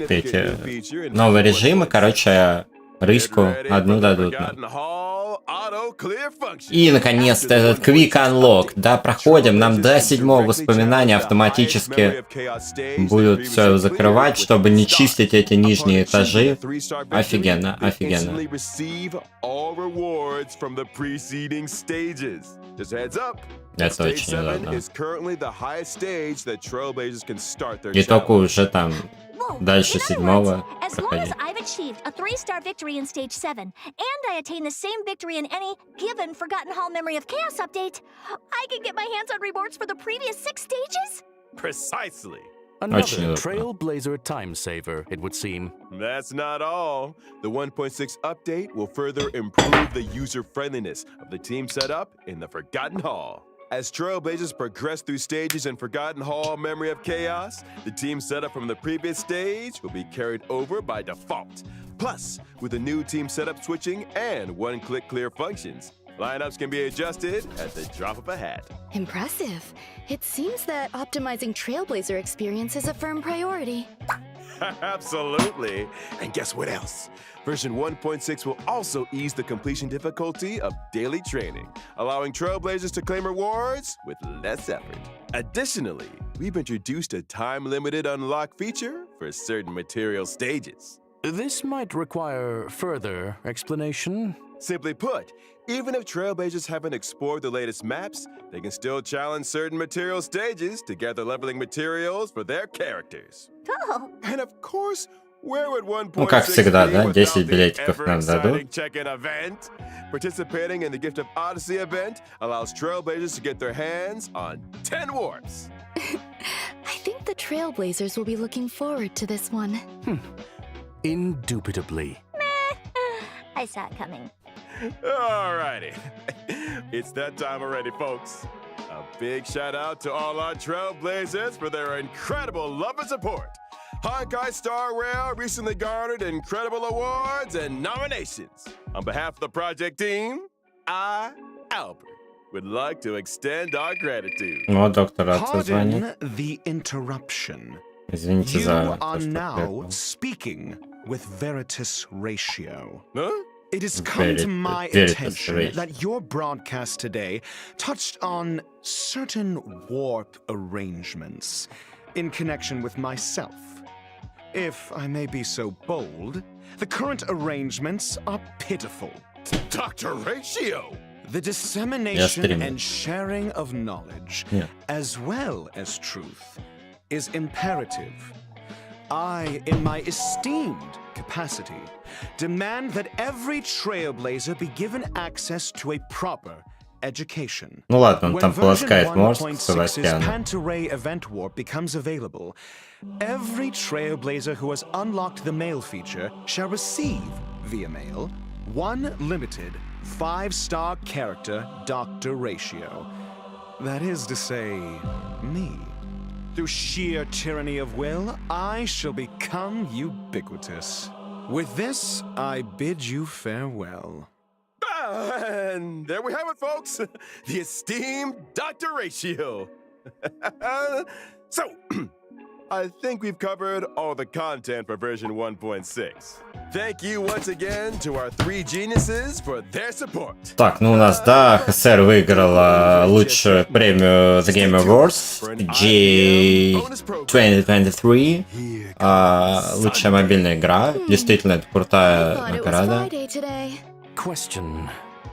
Speaker 3: эти новые режимы, короче, рыську одну дадут. И, наконец-то, этот Quick Unlock. Да, проходим, нам до 7-го воспоминания автоматически будут все закрывать, чтобы не чистить эти нижние этажи. Офигенно, офигенно. Это очень удобно. И только уже там дальше
Speaker 4: In other
Speaker 3: седьмого
Speaker 4: words, as long as
Speaker 3: проходить.
Speaker 4: I've achieved a 3-star victory in stage 7, and I attain the same victory in any given Forgotten Hall Memory of Chaos update, I can get my hands on rewards for the previous 6 stages?
Speaker 1: Precisely.
Speaker 2: Another
Speaker 3: Очень удобно.
Speaker 2: trailblazer time saver, it would seem.
Speaker 1: That's not all. The 1.6 update will further improve the user-friendliness of the team setup in the Forgotten Hall. As Trailblazers progress through stages in Forgotten Hall Memory of Chaos, the team setup from the previous stage will be carried over by default. Plus, with the new team setup switching and one-click clear functions, lineups can be adjusted at the drop of a hat.
Speaker 5: Impressive. It seems that optimizing Trailblazer experience is a firm priority.
Speaker 1: Absolutely. And guess what else? Version 1.6 will also ease the completion difficulty of daily training, allowing Trailblazers to claim rewards with less effort. Additionally, we've introduced a time-limited unlock feature for certain material stages.
Speaker 2: This might require further explanation.
Speaker 1: Simply put, even if Trailblazers haven't explored the latest maps, they can still challenge certain material stages to gather leveling materials for their characters.
Speaker 4: Oh,
Speaker 1: And of course, where would 1.6
Speaker 3: Ну, как всегда,
Speaker 1: be
Speaker 3: да,
Speaker 1: without
Speaker 3: 10
Speaker 1: the
Speaker 3: билетиков нам
Speaker 1: ever-exciting
Speaker 3: дадут.
Speaker 1: check-in event? Participating in the Gift of Odyssey event allows Trailblazers to get their hands on 10 warps.
Speaker 5: I think the Trailblazers will be looking forward to this one.
Speaker 2: Indubitably.
Speaker 4: I saw it coming.
Speaker 1: Alrighty. It's that time already, folks. A big shout out to all our Trailblazers for their incredible love and support. Honkai Star Rail recently garnered incredible awards and nominations. On behalf of the project team, I, Albert, would like to extend our gratitude.
Speaker 3: Вот доктор Ратса звонит.
Speaker 6: Pardon the interruption.
Speaker 3: Извините
Speaker 6: You
Speaker 3: за
Speaker 6: are
Speaker 3: то, что
Speaker 6: now
Speaker 3: прервал.
Speaker 6: speaking with Veritas Ratio.
Speaker 1: Huh?
Speaker 6: It has come to my
Speaker 3: Veritas
Speaker 6: attention
Speaker 3: Ratio.
Speaker 6: that your broadcast today touched on certain warp arrangements in connection with myself. If I may be so bold, the current arrangements are pitiful.
Speaker 1: Dr. Ratio!
Speaker 6: The dissemination
Speaker 3: стримлю.
Speaker 6: and sharing of knowledge,
Speaker 3: Yeah.
Speaker 6: as well as truth, is imperative. I, in my esteemed capacity, demand that every Trailblazer be given access to a proper education.
Speaker 3: Ну ладно, он
Speaker 6: When
Speaker 3: там
Speaker 6: version
Speaker 3: полоскает мозг
Speaker 6: 1.6's
Speaker 3: Себастьяна.
Speaker 6: Pantarray event warp becomes available, every Trailblazer who has unlocked the mail feature shall receive, via mail, one limited 5-star character Dr. Ratio. That is to say, me. Through sheer tyranny of will, I shall become ubiquitous. With this, I bid you farewell.
Speaker 1: And there we have it, folks. The esteemed Dr. Ratio. So, I think we've covered all the content for version 1.6. Thank you once again to our 3 geniuses for their support.
Speaker 3: Так, ну у нас, да, ХСР выиграла лучшую премию The Game Awards G2023. Лучшая мобильная игра. Действительно, это крутая
Speaker 5: Thought it was
Speaker 3: награда.
Speaker 5: Friday today.
Speaker 2: Question.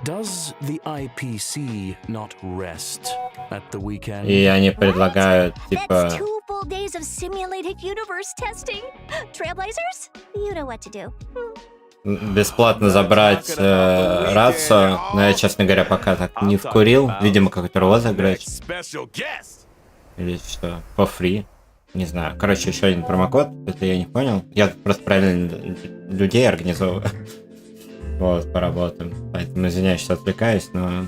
Speaker 2: Does the IPC not rest at the weekend?
Speaker 3: И они предлагают, типа...
Speaker 4: That's 2 full days of simulated universe testing. Trailblazers, you know what to do.
Speaker 3: бесплатно забрать рацию, но я, честно говоря, пока так не вкурил. Видимо, какой-то розыгрыш.
Speaker 1: Special guest.
Speaker 3: Или что, for free. Не знаю. Короче, еще один промокод, это я не понял. Я просто правильно людей организовываю. Вот, поработаем. Поэтому извиняюсь, что отвлекаюсь, но...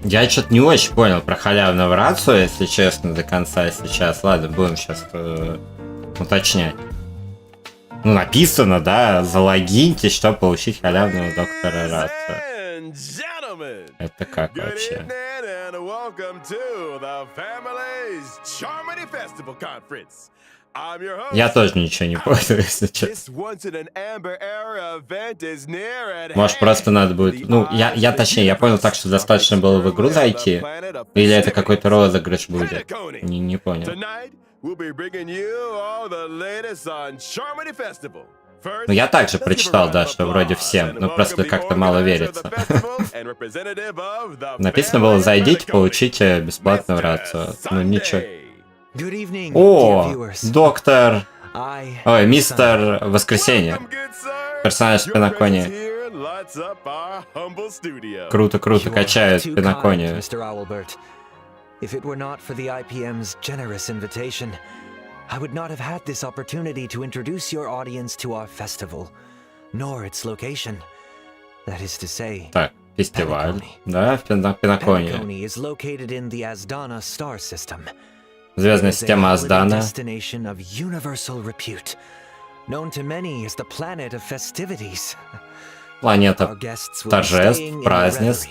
Speaker 3: Я что-то не очень понял про халявную рацию, если честно, до конца сейчас. Ладно, будем сейчас уточнять. Ну, написано, да, залогиньтесь, чтобы получить халявного доктора рацию.
Speaker 1: And
Speaker 3: Это как
Speaker 1: Good
Speaker 3: вообще?
Speaker 1: evening and welcome to the family's Charmony Festival Conference. I'm your host.
Speaker 3: Я тоже ничего не понял, если честно.
Speaker 1: This once in an amber era event is near at
Speaker 3: Может,
Speaker 1: hand.
Speaker 3: просто надо будет... Ну, я точнее, я понял так, что достаточно было в игру зайти. Или это какой-то розыгрыш будет? Не понял.
Speaker 1: Tonight we'll be bringing you all the latest on Charmony Festival.
Speaker 3: Ну, я также прочитал, да, что вроде всем, но просто как-то мало верится. Написано было, зайдите, получите бесплатную рацию. Ну, ничего. О, доктор... Ой, мистер Воскресенье. Персонаж Пинокони. Круто качает Пинокони.
Speaker 7: If it were not for the IPM's generous invitation, I would not have had this opportunity to introduce your audience to our festival, nor its location. That is to say,
Speaker 3: Так, фестиваль. Да, в Пинокони.
Speaker 7: Penacony is located in the Asdana star system.
Speaker 3: Звездная система Аздана.
Speaker 7: Destination of universal repute, known to many as the planet of festivities.
Speaker 3: Планета торжеств, празднеств.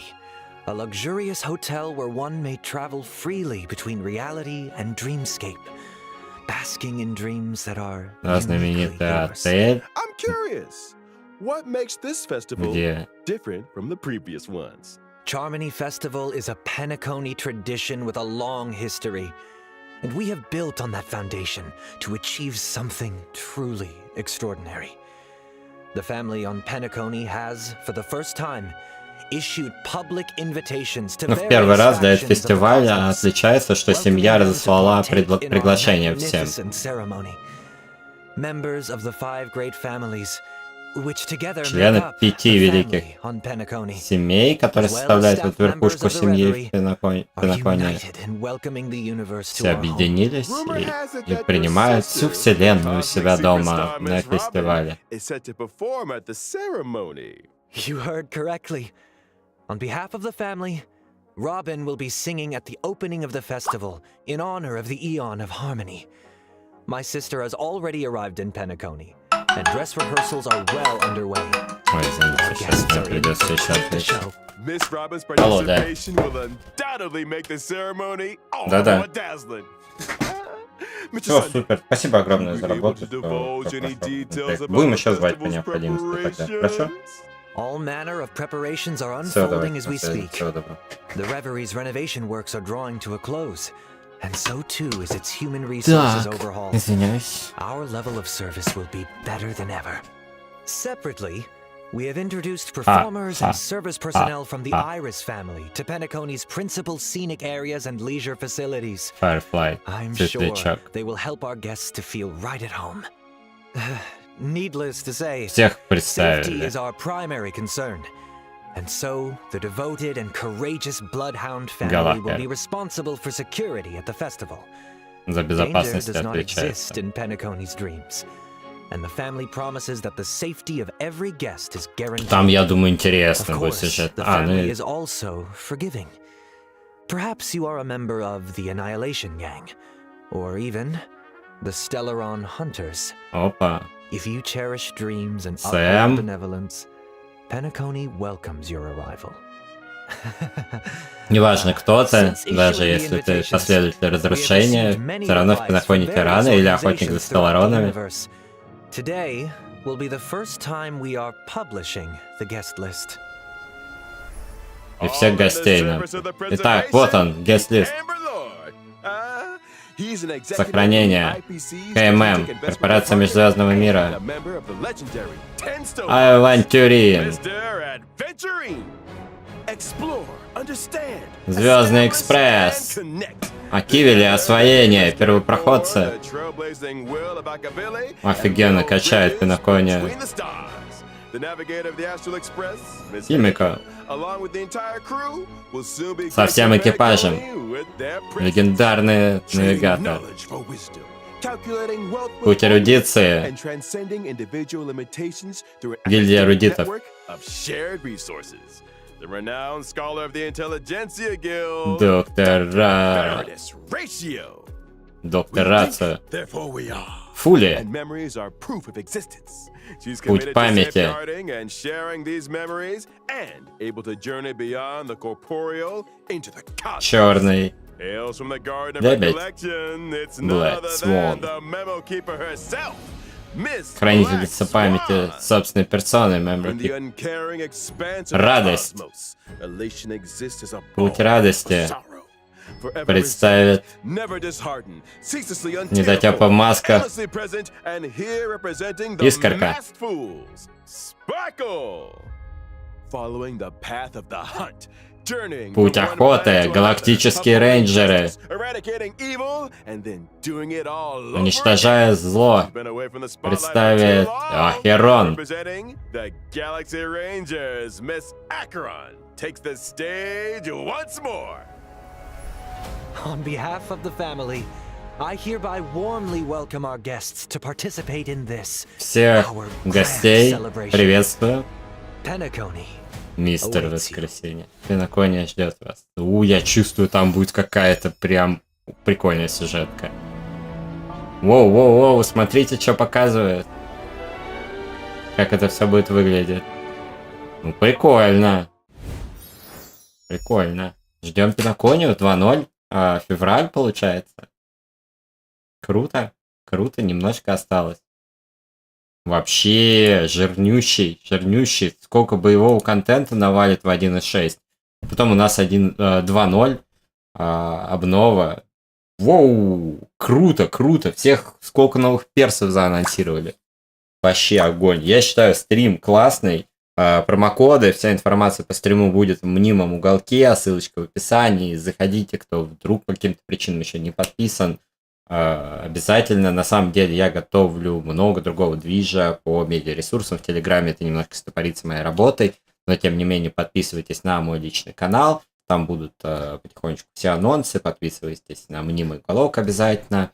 Speaker 7: A luxurious hotel where one may travel freely between reality and dreamscape, basking in dreams that are
Speaker 3: Знаменитый
Speaker 7: yours.
Speaker 3: отель.
Speaker 1: I'm curious, what makes this festival
Speaker 3: Где?
Speaker 1: different from the previous ones?
Speaker 7: Charmony Festival is a Penacony tradition with a long history, and we have built on that foundation to achieve something truly extraordinary. The family on Penacony has, for the first time, issued public invitations to
Speaker 3: Ну, в первый раз для этого фестиваля отличается, что семья разослала приглашение всем. Члены 5 великих семей, которые составляют эту верхушку семьи в Пиноконе, все объединились и принимают всю вселенную у себя дома на фестивале.
Speaker 7: You heard correctly. On behalf of the family, Robin will be singing at the opening of the festival in honor of the Eon of Harmony. My sister has already arrived in Penacony, and dress rehearsals are well underway.
Speaker 3: Ой, извините, сейчас мне придется еще отвечать.
Speaker 1: Miss Robin's
Speaker 3: Алло, да.
Speaker 1: participation will undoubtedly make the ceremony all
Speaker 3: Да-да.
Speaker 1: more dazzling.
Speaker 3: Все, супер. Спасибо огромное за работу. Будем еще звать по необходимости тогда. Хорошо?
Speaker 7: All manner of preparations are
Speaker 3: Все,
Speaker 7: unfolding
Speaker 3: давайте.
Speaker 7: as we speak.
Speaker 3: Всего доброго.
Speaker 7: The Reverie's renovation works are drawing to a close, and so too is its human resources
Speaker 3: Так,
Speaker 7: overhaul.
Speaker 3: извиняюсь.
Speaker 7: Our level of service will be better than ever. Separately, we have introduced performers and service personnel from the Iris family to Penacony's principal scenic areas and leisure facilities.
Speaker 3: Firefly,
Speaker 7: I'm sure
Speaker 3: Светлячок.
Speaker 7: they will help our guests to feel right at home. Needless to say,
Speaker 3: Всех
Speaker 7: safety
Speaker 3: представили.
Speaker 7: is our primary concern. And so, the devoted and courageous Bloodhound family will be responsible for security at the festival.
Speaker 3: За
Speaker 7: Danger
Speaker 3: безопасность
Speaker 7: does not exist
Speaker 3: отвечается.
Speaker 7: in Penacony's dreams. And the family promises that the safety of every guest is guaranteed.
Speaker 3: Там, я думаю,
Speaker 7: Of
Speaker 3: интересно будет
Speaker 7: course,
Speaker 3: сюжет.
Speaker 7: the
Speaker 3: Ну
Speaker 7: family
Speaker 3: и
Speaker 7: is also forgiving. Perhaps you are a member of the Annihilation Gang, or even the Stellaron Hunters.
Speaker 3: опа.
Speaker 7: If you cherish dreams and
Speaker 3: Sam.
Speaker 7: uphold benevolence, Penacony welcomes your arrival.
Speaker 3: Неважно, кто ты, даже если ты последователь разрушения, все равно в Пиноконе тираны или охотник за стелларонами.
Speaker 7: Today will be the first time we are publishing the guest list.
Speaker 3: И всех гостей нам. Итак, вот он, гест-лист. Сохранение. КММ. Корпорация Межзвездного мира. Авантюрин. Звездный экспресс. Акивили, освоение, первопроходцы. Офигенно качает Пиноконе. Химика. Со всем экипажем. Легендарный навигатор. Путь эрудиции. Гильдия эрудитов. Доктор Доктор Рацио.
Speaker 1: Therefore we are.
Speaker 3: Фули.
Speaker 1: And memories are proof of existence. She's
Speaker 3: Путь
Speaker 1: committed to
Speaker 3: памяти.
Speaker 1: safeguarding and sharing these memories and able to journey beyond the corporeal into the cosmos.
Speaker 3: Черный.
Speaker 1: Hails from the Garden of
Speaker 3: Лебедь.
Speaker 1: Recollection. It's none
Speaker 3: Black
Speaker 1: other
Speaker 3: Swan.
Speaker 1: than the memo keeper herself, Miss
Speaker 3: Хранительница
Speaker 1: Black
Speaker 3: памяти
Speaker 1: Swan.
Speaker 3: собственной персоной.
Speaker 1: In the uncaring expanse of the
Speaker 3: Радость.
Speaker 1: cosmos, elation exists as a
Speaker 3: Путь
Speaker 1: ball
Speaker 3: радости
Speaker 1: of sorrow. Forever
Speaker 3: представит
Speaker 1: resilient, never disheartened, ceaselessly
Speaker 3: недотёпа в
Speaker 1: untamable,
Speaker 3: масках.
Speaker 1: endlessly present, and here representing the
Speaker 3: Искорка.
Speaker 1: masked fools, Sparkle. Following the path of the hunt, journeying
Speaker 3: Путь
Speaker 1: from one
Speaker 3: охоты,
Speaker 1: planet to
Speaker 3: галактические
Speaker 1: another,
Speaker 3: рейнджеры.
Speaker 1: eradicating evil and then doing it all over
Speaker 3: Уничтожая зло.
Speaker 1: again. Been away from the spotlight for
Speaker 3: Представит
Speaker 1: too long.
Speaker 3: Херон.
Speaker 1: Representing the Galaxy Rangers, Miss Acheron takes the stage once more.
Speaker 7: On behalf of the family, I hereby warmly welcome our guests to participate in this,
Speaker 3: Всех
Speaker 7: our
Speaker 3: гостей
Speaker 7: grand celebration.
Speaker 3: приветствую.
Speaker 7: Penacony.
Speaker 3: Мистер
Speaker 7: Awaits you.
Speaker 3: Воскресенье. Пинокония ждет вас. Я чувствую, там будет какая-то прям прикольная сюжетка. Воу, смотрите, что показывает. Как это все будет выглядеть. Ну, прикольно. Прикольно. Ждем Пиноконию 2.0. Февраль, получается. Круто. Круто, немножко осталось. Вообще жирнющий. Сколько боевого контента навалит в 1.6. Потом у нас 2.0. Обнова. Воу, круто. Всех сколько новых персов заанонсировали. Вообще огонь. Я считаю, стрим классный. Промокоды, вся информация по стриму будет в мнимом уголке, ссылочка в описании. Заходите, кто вдруг по каким-то причинам еще не подписан. Обязательно, на самом деле, я готовлю много другого движа по медиаресурсам. В Телеграме это немножко стопорится моей работой, но тем не менее подписывайтесь на мой личный канал. Там будут потихонечку все анонсы, подписывайтесь на мнимый уголок обязательно.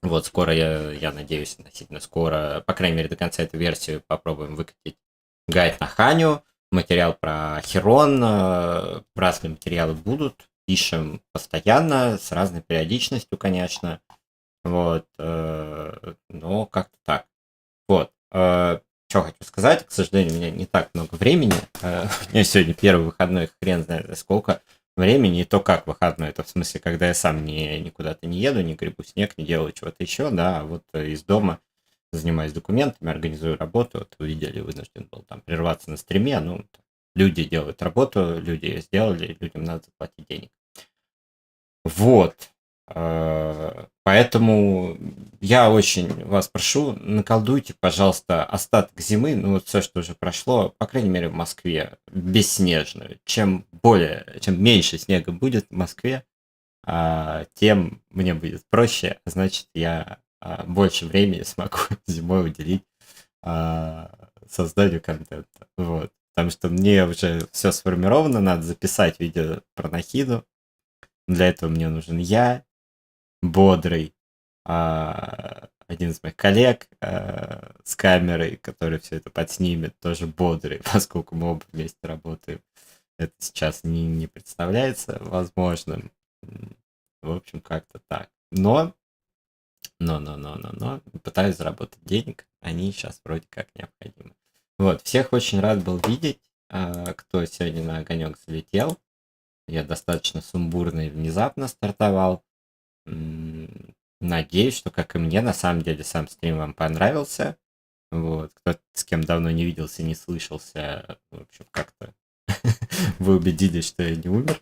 Speaker 3: Вот скоро, я надеюсь, относительно скоро, по крайней мере, до конца этой версии попробуем выкатить гайд на Ханю, материал про Херон, разные материалы будут, пишем постоянно, с разной периодичностью, конечно, вот, но как-то так. Вот, что хочу сказать, к сожалению, у меня не так много времени, у меня сегодня первый выходной, хрен знает сколько времени, и то как выходной, это в смысле, когда я сам никуда-то не еду, не гребу снег, не делаю чего-то еще, да, а вот из дома занимаюсь документами, организую работу. Вот вы видели, вынужден был там прерваться на стриме. Ну, люди делают работу, люди ее сделали, людям надо заплатить денег. Вот. Поэтому я очень вас прошу, наколдуйте, пожалуйста, остаток зимы, ну вот все, что уже прошло, по крайней мере в Москве, бесснежную. Чем меньше снега будет в Москве, тем мне будет проще, значит, я больше времени смогу зимой уделить созданию контента. Вот. Потому что мне уже все сформировано, надо записать видео про Нахиду. Для этого мне нужен я, бодрый, один из моих коллег с камерой, который все это подснимет, тоже бодрый, поскольку мы оба вместе работаем. Это сейчас не представляется возможным. В общем, как-то так. Но пытаюсь заработать денег, они сейчас вроде как необходимы. Вот, всех очень рад был видеть, кто сегодня на огонек залетел. Я достаточно сумбурно и внезапно стартовал. Надеюсь, что, как и мне, на самом деле, сам стрим вам понравился. Вот, кто-то, с кем давно не виделся, не слышался, в общем, как-то вы убедились, что я не умер.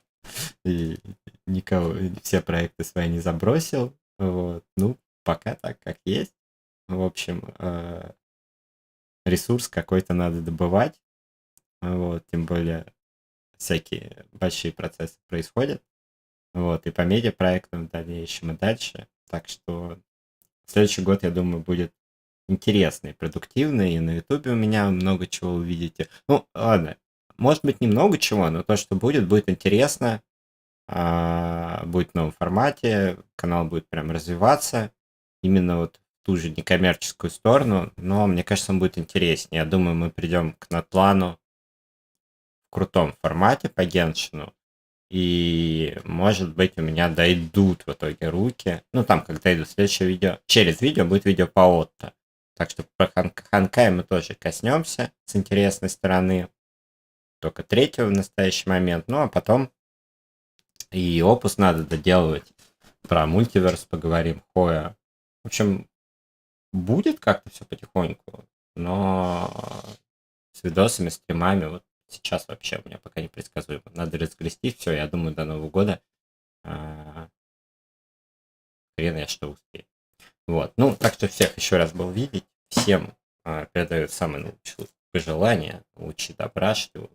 Speaker 3: И никого, все проекты свои не забросил. Вот, ну, пока так, как есть. В общем, ресурс какой-то надо добывать. Вот, тем более всякие большие процессы происходят. Вот, и по медиапроектам в дальнейшем и дальше. Так что следующий год, я думаю, будет интересный, продуктивный. И на Ютубе у меня много чего увидите. Ну, ладно, может быть, немного чего, но то, что будет интересно. Будет в новом формате. Канал будет прям развиваться. Именно вот в ту же некоммерческую сторону. Но мне кажется, он будет интереснее. Я думаю, мы придем к Натлану в крутом формате по Геншину. И, может быть, у меня дойдут в итоге руки. Ну, там, когда идут следующее видео. Через видео будет видео по Отто. Так что про Ханкай мы тоже коснемся с интересной стороны. Только третьего в настоящий момент. Ну, а потом и опус надо доделывать. Про мультиверс поговорим. Хоя. В общем, будет как-то все потихоньку. Но с видосами, стримами, вот сейчас вообще у меня пока не предсказуемо. Надо разгрести все, я думаю, до Нового года. Хрен я что успею. Вот. Ну, так что всех еще раз был видеть. Всем передаю самые лучшие пожелания. Лучи добра, что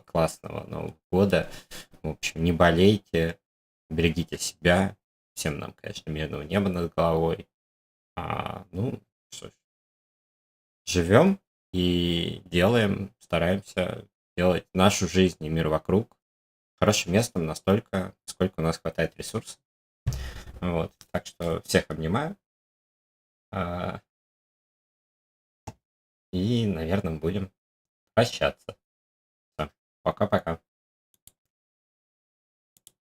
Speaker 3: классного Нового года. В общем, не болейте, берегите себя. Всем нам, конечно, мирного неба над головой. Ну, что ж. Живем и делаем, стараемся делать нашу жизнь и мир вокруг хорошим местом настолько, сколько у нас хватает ресурсов. Вот. Так что всех обнимаю. И, наверное, будем прощаться. Пока-пока.